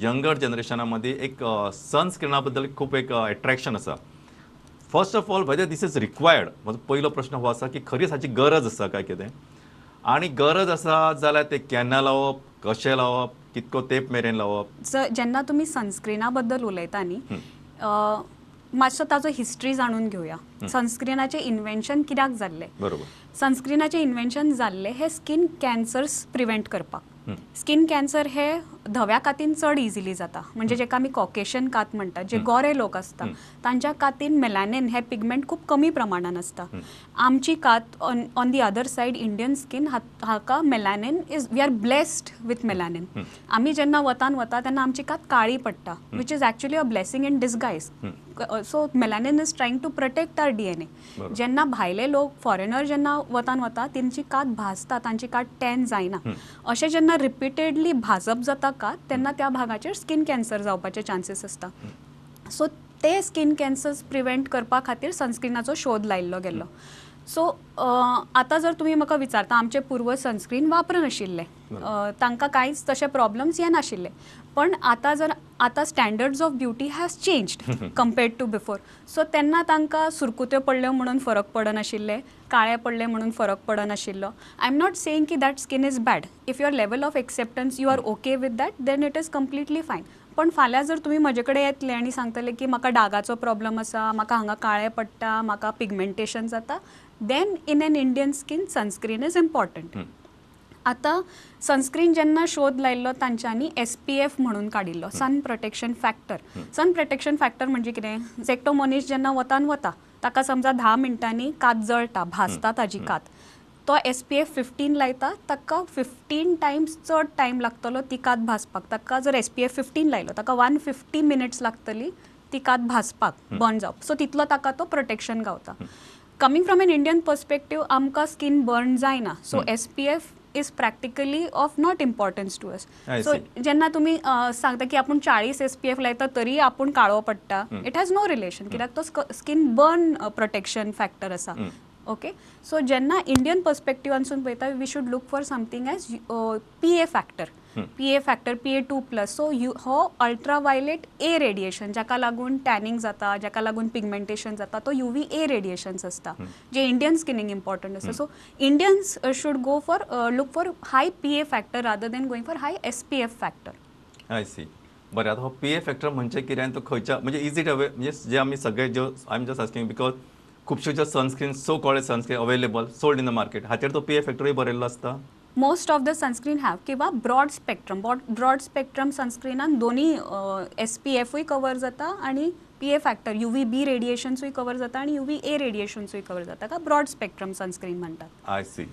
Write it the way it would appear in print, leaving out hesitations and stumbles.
Younger जनरेशनामध्ये एक सनस्क्रीनाबद्दल खूप एक अट्रॅक्शन आसा. First of all whether this is required, म्हजो पयलो प्रश्न हो आसा की खरीच हाची गरज आसा काय कितें, आनी गरज आसा जाल्यार ते केन्ना लावप, कशें लावप, कितको तेंप मेरेन लावप. जेन्ना तुमी सनस्क्रीना बद्दल उलयता न्ही, मातसो ताजो हिस्ट्री जाणून घेवया. सनस्क्रीनाचें इन्व्हेन्शन कित्याक जाल्लें? बरोबर. सनस्क्रीनाचें इन्व्हेन्शन जाल्लें हे स्कीन कॅन्सर्स प्रिव्हेंट करपाक. स्कीन कॅन्सर हे धव्या कातीन चड इजिली जाता, म्हणजे जेका आमी कॉकेशन कात म्हणटात, जे गोरे लोक आसता तांच्या कातीन मेलानिन हे पिगमेंट खूब कमी प्रमाणान आसता. आमची कात on the other side Indian skin हाका melanin is we are blessed with melanin. आमी जेन्ना वतान वता तेन्ना आमची कात काळी पडटा, which is actually a blessing in disguise. So melanin is trying to protect our DNA. जेन्ना भायले लोक फॉरेनर जेन्ना वतान वता तेंची कात भाजता, तांची कात टॅन जायना. अशें जेन्ना रिपिटेडली भाजप जाता कात तेन्ना त्या भागाचेर स्कीन कॅन्सर जावपाचे चान्सीस आसता. सो ते स्कीन कॅन्सर्स प्रिव्हेंट करपा खातीर सनस्क्रीनाचो शोध लायिल्लो गेल्लो. सो आतां जर तुमी म्हाका विचारता, आमचे पूर्वज सनस्क्रीन वापरनाशिल्ले, तांकां कांयच तशे प्रॉब्लम्स येनाशिल्ले. पण आतां standards of beauty has changed compared to before. So तेन्ना तांकां सुरकुत्यो पडल्यो म्हणून फरक पडनाशिल्ले, काळे पडले म्हणून फरक पडनाशिल्लो. आय एम नॉट सेईंग की that skin is bad. If your level of acceptance you are okay with that, then it is completely fine. पण फाल्यां जर तुमी म्हजे कडेन येतले आनी सांगतले की म्हाका डागाचो प्रॉब्लम आसा, म्हाका हांगा काळें पडटा, म्हाका पिगमेंटेशन जाता, then in an Indian skin sunscreen is important. आतां सनस्क्रीन जेन्ना शोध लायिल्लो तांच्यांनी SPF म्हणून काडिल्लो, sun protection factor. Sun protection factor म्हणजे कितें? एकटो मनीस जेन्ना वतान वता, ताका समजा 10 मिनटांनी कात जळटा, भाजता ताजी कात, तो SPF 15 लायता, ताका 15 टायम्स चड टायम लागतलो ती कात भाजपाक. ताका जर SPF 15 लायलो, ताका 150 मिनिट्स लागतली ती कात भाजपाक, बर्न जावप. सो तितलो ताका तो प्रोटेक्शन गावता. Coming from an Indian perspective, आमकां स्कीन बर्न जायना. So SPF is practically of not importance to us. So जेन्ना तुमी सांगता की आपूण 40 SPF लायता तरी आपूण काळो पडटा, इट हॅज नो रिलेशन, कित्याक तो स्कीन बर्न प्रोटेक्शन फॅक्टर आसा. ओके. सो जेन्ना इंडियन पर्स्पेक्टिवानसून पळयता, we should look for something as PA factor, PA2+. So हो अल्ट्रावायलेट A रेडिएशन, जाका लागून टॅनिंग जाता, जाका लागून पिगमेंटेशन जाता, तो UVA रेडिएशन्स आसता, जे इंडियन स्किनींग इम्पॉर्टंट आसता. So Indians should go for look for high PA factor rather than going for high SPF factor. I see. बरें, आतां हो PA फॅक्टर म्हणजे कितें आनी तो खंयच्या, म्हणजे इज इट म्हणजे जे आमी सगळे ज्यो I am just asking because खुबश्यो ज्यो sunscreen, so called screen available sold in the market, हाचेर तो PA फॅक्टरूय बरयल्लो आसता? Most of the sunscreen have, किंवा ब्रॉड स्पेक्ट्रम सनस्क्रीनान दोन्ही SPFूय कवर जाता आणि PA फॅक्टर UVB रेडिएशन्सूय कवर जाता आणि UVA रेडिएशन्सूय कवर जाता, का ब्रॉड स्पेक्ट्रम सनस्क्रीन म्हणटात. I C.